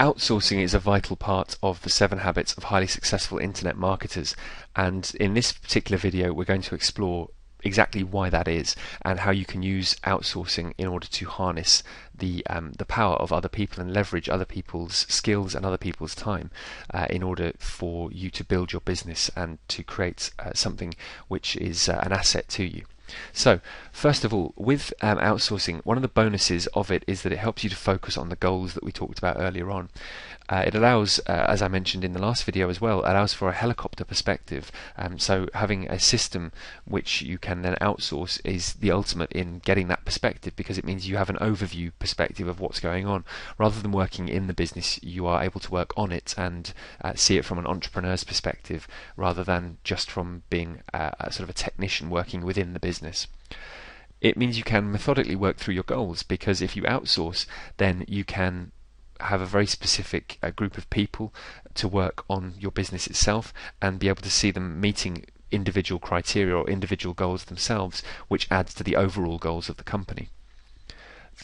Outsourcing is a vital part of the 7 habits of highly successful internet marketers, and in this particular video we're going to explore exactly why that is and how you can use outsourcing in order to harness the power of other people and leverage other people's skills and other people's time in order for you to build your business and to create something which is an asset to you. So, first of all, with outsourcing, one of the bonuses of it is that it helps you to focus on the goals that we talked about earlier on. It allows, as I mentioned in the last video as well, allows for a helicopter perspective. So having a system which you can then outsource is the ultimate in getting that perspective, because it means you have an overview perspective of what's going on. Rather than working in the business, you are able to work on it and see it from an entrepreneur's perspective, rather than just from being sort of a technician working within the business. It means you can methodically work through your goals, because if you outsource, then you can have a very specific group of people to work on your business itself and be able to see them meeting individual criteria or individual goals themselves, which adds to the overall goals of the company.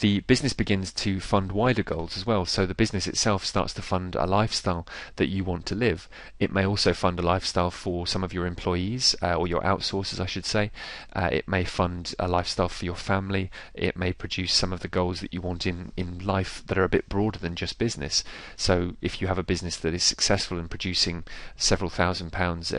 The business begins to fund wider goals as well, so the business itself starts to fund a lifestyle that you want to live. It may also fund a lifestyle for some of your employees, or your outsourcers I should say. It may fund a lifestyle for your family. It may produce some of the goals that you want in life that are a bit broader than just business. So if you have a business that is successful in producing several £1,000s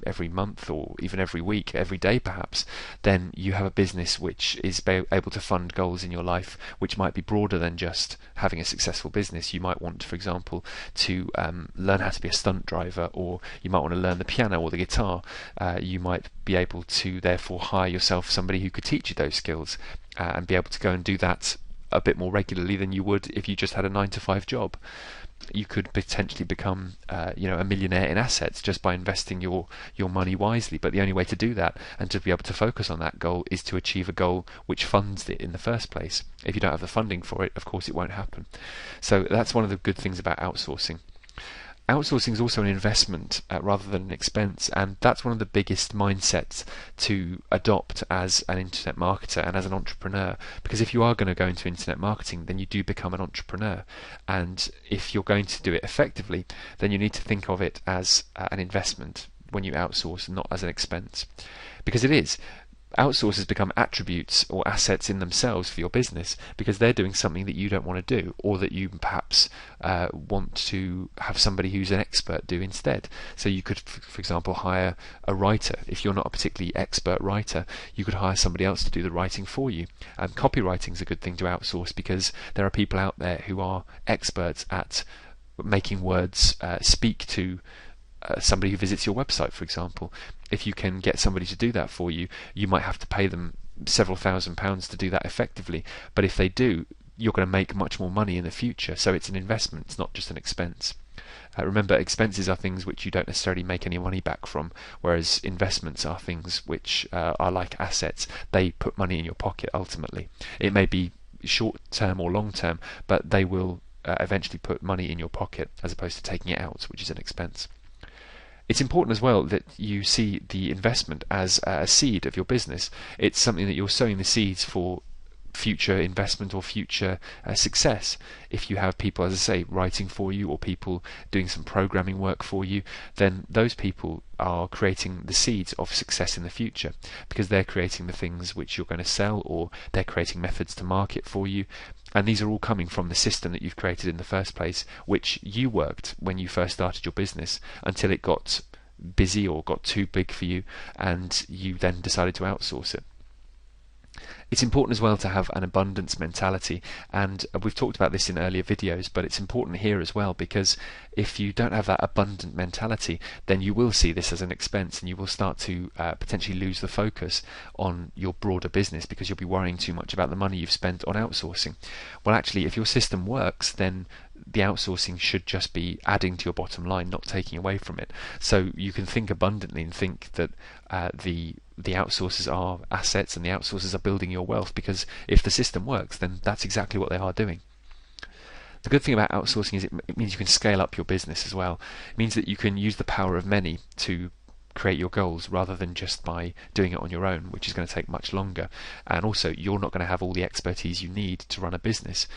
every month, or even every week, every day perhaps, then you have a business which is able to fund goals in your life which might be broader than just having a successful business. You might want, for example, to learn how to be a stunt driver, or you might want to learn the piano or the guitar. You might be able to therefore hire yourself somebody who could teach you those skills and be able to go and do that a bit more regularly than you would if you just had a 9-to-5 job. You could potentially become a millionaire in assets just by investing your money wisely, but the only way to do that and to be able to focus on that goal is to achieve a goal which funds it in the first place. If you don't have the funding for it, of course it won't happen. So that's one of the good things about outsourcing. Outsourcing is also an investment rather than an expense, and that's one of the biggest mindsets to adopt as an internet marketer and as an entrepreneur, because if you are going to go into internet marketing, then you do become an entrepreneur, and if you're going to do it effectively, then you need to think of it as an investment when you outsource, not as an expense, because it is. Outsourcers become attributes or assets in themselves for your business, because they're doing something that you don't want to do, or that you perhaps want to have somebody who's an expert do instead. So you could, for example, hire a writer. If you're not a particularly expert writer, you could hire somebody else to do the writing for you. And copywriting is a good thing to outsource, because there are people out there who are experts at making words speak to somebody who visits your website, for example. If you can get somebody to do that for you, you might have to pay them several £1,000s to do that effectively, but if they do, you're going to make much more money in the future. So it's an investment, it's not just an expense. Remember, expenses are things which you don't necessarily make any money back from, whereas investments are things which are like assets. They put money in your pocket ultimately. It may be short term or long term, but they will eventually put money in your pocket as opposed to taking it out, which is an expense. It's important as well that you see the investment as a seed of your business. It's something that you're sowing the seeds for future investment or future success. If you have people, as I say, writing for you, or people doing some programming work for you, then those people are creating the seeds of success in the future, because they're creating the things which you're going to sell, or they're creating methods to market for you. And these are all coming from the system that you've created in the first place, which you worked when you first started your business until it got busy or got too big for you, and you then decided to outsource it. It's important as well to have an abundance mentality, and we've talked about this in earlier videos, but it's important here as well, because if you don't have that abundant mentality, then you will see this as an expense, and you will start to potentially lose the focus on your broader business, because you'll be worrying too much about the money you've spent on outsourcing. Well, actually, if your system works, then the outsourcing should just be adding to your bottom line, not taking away from it. So you can think abundantly and think that the outsourcers are assets and the outsourcers are building your wealth, because if the system works, then that's exactly what they are doing. The good thing about outsourcing is it means you can scale up your business as well. It means that you can use the power of many to create your goals rather than just by doing it on your own, which is going to take much longer. And also, you're not going to have all the expertise you need to run a business.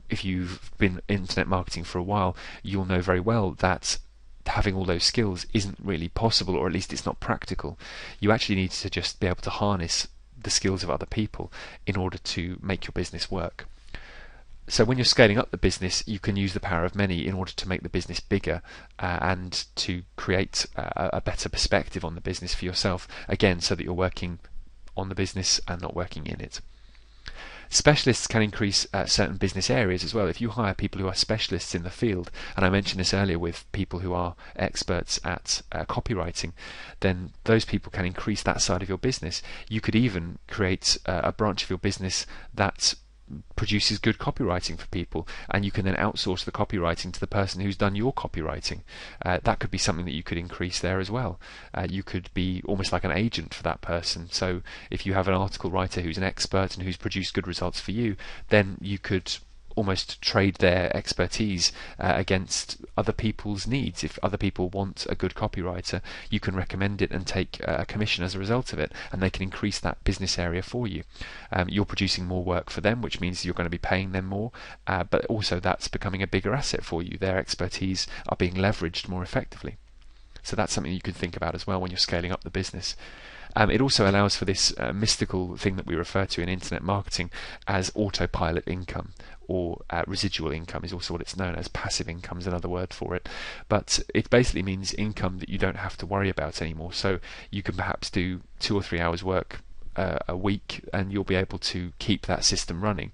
If you've been internet marketing for a while, you'll know very well that having all those skills isn't really possible, or at least it's not practical. You actually need to just be able to harness the skills of other people in order to make your business work. So when you're scaling up the business, you can use the power of many in order to make the business bigger, and to create a better perspective on the business for yourself, again, so that you're working on the business and not working in it. Specialists can increase certain business areas as well. If you hire people who are specialists in the field, and I mentioned this earlier with people who are experts at copywriting, then those people can increase that side of your business. You could even create a branch of your business that produces good copywriting for people, and you can then outsource the copywriting to the person who's done your copywriting. That could be something that you could increase there as well. You could be almost like an agent for that person. So if you have an article writer who's an expert and who's produced good results for you, then you could almost trade their expertise against other people's needs. If other people want a good copywriter, you can recommend it and take a commission as a result of it, and they can increase that business area for you. You're producing more work for them, which means you're going to be paying them more, but also that's becoming a bigger asset for you. Their expertise are being leveraged more effectively. So that's something you can think about as well when you're scaling up the business. It also allows for this mystical thing that we refer to in internet marketing as autopilot income, or residual income is also what it's known as. Passive income is another word for it, but it basically means income that you don't have to worry about anymore. So you can perhaps do 2 or 3 hours work a week, and you'll be able to keep that system running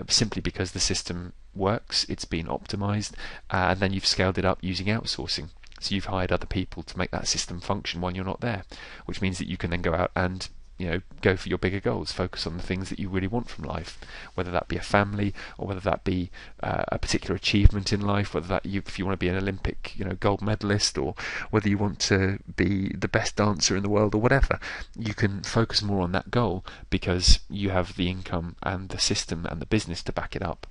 simply because the system works, it's been optimized, and then you've scaled it up using outsourcing. So you've hired other people to make that system function when you're not there, which means that you can then go out and go for your bigger goals, focus on the things that you really want from life, whether that be a family, or whether that be a particular achievement in life, whether that if you want to be an Olympic gold medalist, or whether you want to be the best dancer in the world, or whatever. You can focus more on that goal because you have the income and the system and the business to back it up.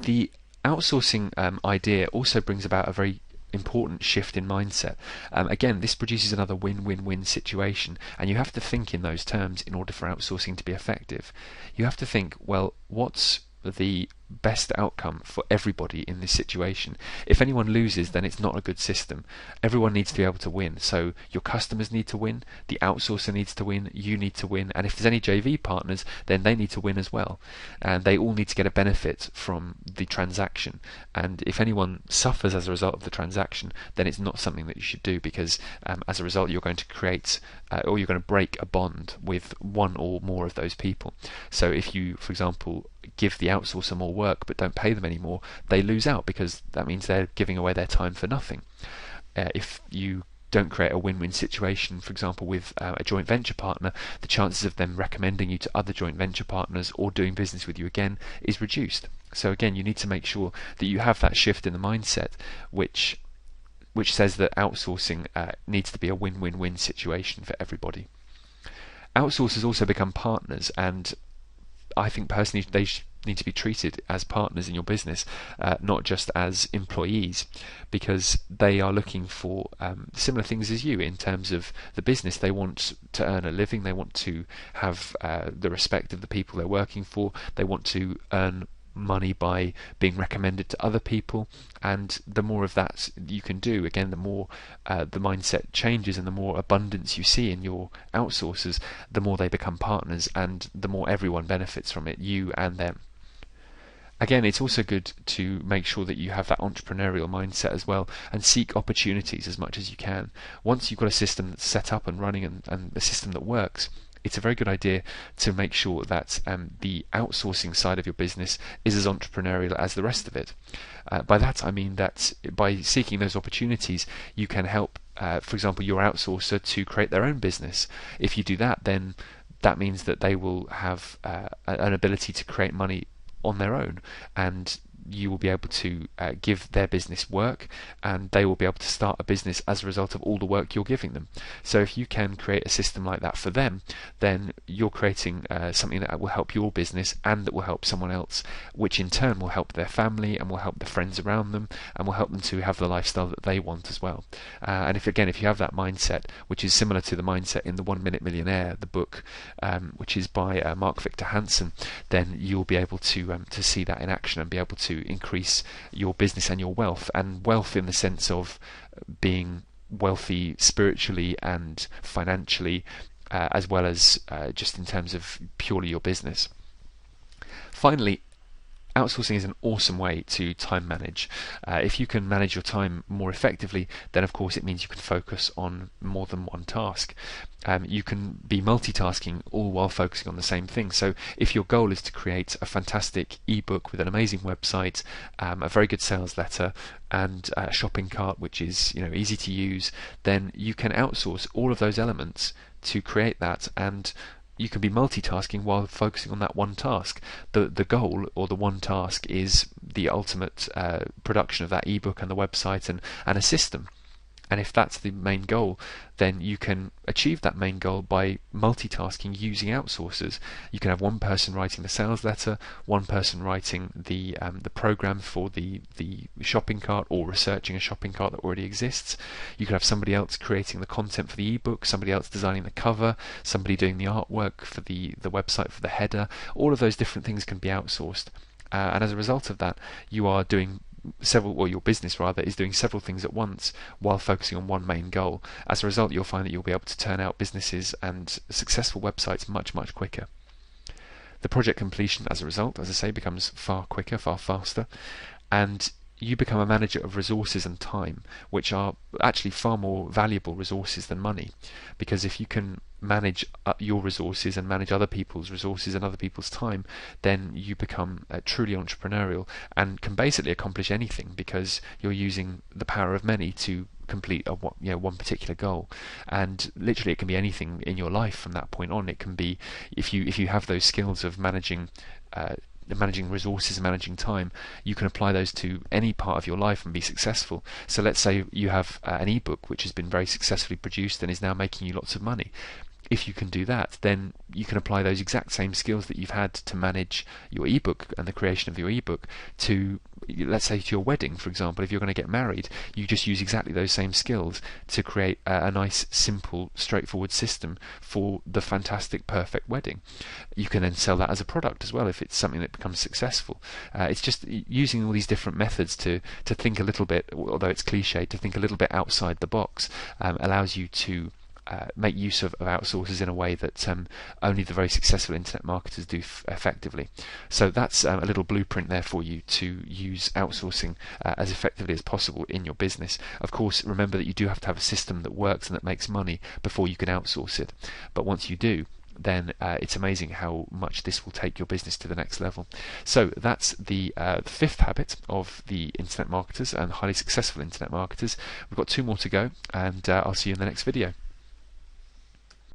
The outsourcing idea also brings about a very important shift in mindset. Again, this produces another win-win-win situation, and you have to think in those terms in order for outsourcing to be effective. You have to think, well, what's the best outcome for everybody in this situation? If anyone loses, then it's not a good system. Everyone needs to be able to win. So your customers need to win, the outsourcer needs to win, you need to win, and if there's any JV partners, then they need to win as well. And they all need to get a benefit from the transaction. And if anyone suffers as a result of the transaction, then it's not something that you should do, because as a result you're going to create or you're going to break a bond with one or more of those people. So if you, for example, give the outsourcer more work but don't pay them anymore, they lose out, because that means they're giving away their time for nothing. If you don't create a win-win situation, for example with a joint venture partner, the chances of them recommending you to other joint venture partners or doing business with you again is reduced. So again, you need to make sure that you have that shift in the mindset which says that outsourcing needs to be a win-win-win situation for everybody. Outsourcers also become partners, and I think personally they need to be treated as partners in your business, not just as employees, because they are looking for similar things as you in terms of the business. They want to earn a living, they want to have the respect of the people they're working for, they want to earn money by being recommended to other people, and the more of that you can do, again, the more the mindset changes and the more abundance you see in your outsourcers, the more they become partners and the more everyone benefits from it, you and them. Again, it's also good to make sure that you have that entrepreneurial mindset as well and seek opportunities as much as you can. Once you've got a system that's set up and running and a system that works, it's a very good idea to make sure that the outsourcing side of your business is as entrepreneurial as the rest of it. By that I mean that by seeking those opportunities, you can help, for example, your outsourcer to create their own business. If you do that, then that means that they will have an ability to create money on their own, and you will be able to give their business work, and they will be able to start a business as a result of all the work you're giving them. So if you can create a system like that for them, then you're creating something that will help your business and that will help someone else, which in turn will help their family and will help the friends around them and will help them to have the lifestyle that they want as well. And if you have that mindset, which is similar to the mindset in the 1 Minute Millionaire, the book, which is by Mark Victor Hansen, then you'll be able to see that in action and be able to increase your business and your wealth, and wealth in the sense of being wealthy spiritually and financially, as well as just in terms of purely your business. Finally, outsourcing is an awesome way to time manage. If you can manage your time more effectively, then of course it means you can focus on more than one task. You can be multitasking all while focusing on the same thing. So if your goal is to create a fantastic ebook with an amazing website, a very good sales letter, and a shopping cart which is easy to use, then you can outsource all of those elements to create that, and you can be multitasking while focusing on that one task. The goal, or the one task, is the ultimate production of that ebook and the website and a system. And if that's the main goal, then you can achieve that main goal by multitasking using outsourcers. You can have one person writing the sales letter, one person writing the program for the shopping cart, or researching a shopping cart that already exists. You could have somebody else creating the content for the ebook, somebody else designing the cover, somebody doing the artwork for the website for the header. All of those different things can be outsourced. And as a result of that, you are doing your business rather is doing several things at once while focusing on one main goal. As a result, you'll find that you'll be able to turn out businesses and successful websites much quicker. The project completion, as a result, as I say, becomes far quicker, far faster, and you become a manager of resources and time, which are actually far more valuable resources than money. Because if you can manage your resources and manage other people's resources and other people's time, then you become truly entrepreneurial and can basically accomplish anything, because you're using the power of many to complete one particular goal. And literally it can be anything in your life from that point on. It can be, if you have those skills of managing resources and managing time, you can apply those to any part of your life and be successful. So let's say you have an ebook which has been very successfully produced and is now making you lots of money. If you can do that, then you can apply those exact same skills that you've had to manage your ebook and the creation of your ebook to, let's say, to your wedding, for example. If you're going to get married, you just use exactly those same skills to create a nice, simple, straightforward system for the fantastic, perfect wedding. You can then sell that as a product as well if it's something that becomes successful. It's just using all these different methods to think a little bit, although it's cliche, to think a little bit outside the box, allows you to make use of outsourcers in a way that only the very successful internet marketers do effectively. So that's a little blueprint there for you to use outsourcing as effectively as possible in your business. Of course, remember that you do have to have a system that works and that makes money before you can outsource it. But once you do, then it's amazing how much this will take your business to the next level. So that's the fifth habit of the internet marketers and highly successful internet marketers. We've got 2 more to go, and I'll see you in the next video.